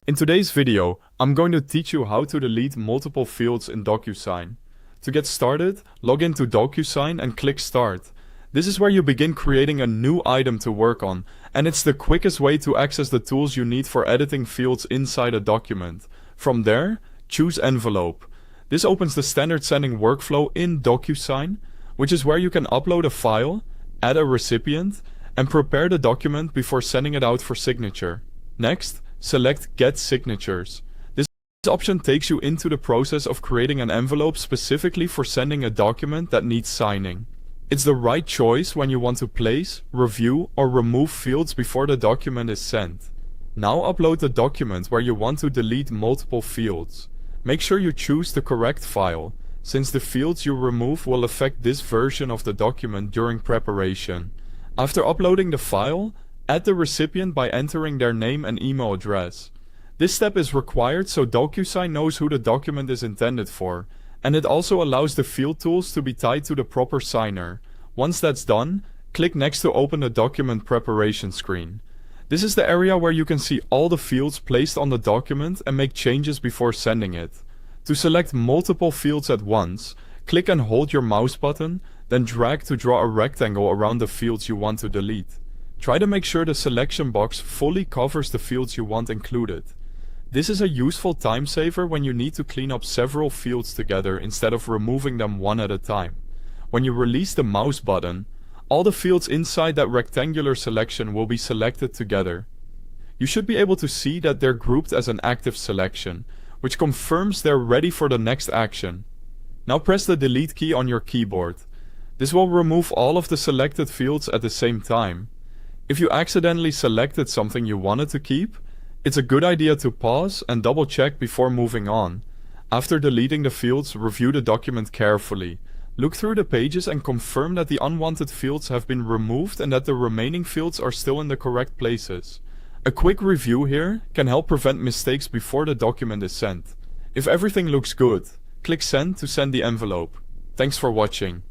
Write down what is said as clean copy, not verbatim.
In today's video, I'm going to teach you how to delete multiple fields in DocuSign. To get started, log into DocuSign and click Start. This is where you begin creating a new item to work on, and it's the quickest way to access the tools you need for editing fields inside a document. From there, choose Envelope. This opens the standard sending workflow in DocuSign, which is where you can upload a file, add a recipient, and prepare the document before sending it out for signature. Next, select Get Signatures. This option takes you into the process of creating an envelope specifically for sending a document that needs signing. It's the right choice when you want to place, review, or remove fields before the document is sent. Now upload the document where you want to delete multiple fields. Make sure you choose the correct file, since the fields you remove will affect this version of the document during preparation. After uploading the file, add the recipient by entering their name and email address. This step is required so DocuSign knows who the document is intended for, and it also allows the field tools to be tied to the proper signer. Once that's done, click Next to open the document preparation screen. This is the area where you can see all the fields placed on the document and make changes before sending it. To select multiple fields at once, click and hold your mouse button, then drag to draw a rectangle around the fields you want to delete. Try to make sure the selection box fully covers the fields you want included. This is a useful time saver when you need to clean up several fields together instead of removing them one at a time. When you release the mouse button, all the fields inside that rectangular selection will be selected together. You should be able to see that they're grouped as an active selection, which confirms they're ready for the next action. Now press the Delete key on your keyboard. This will remove all of the selected fields at the same time. If you accidentally selected something you wanted to keep, it's a good idea to pause and double check before moving on. After deleting the fields, review the document carefully. Look through the pages and confirm that the unwanted fields have been removed and that the remaining fields are still in the correct places. A quick review here can help prevent mistakes before the document is sent. If everything looks good, click Send to send the envelope. Thanks for watching.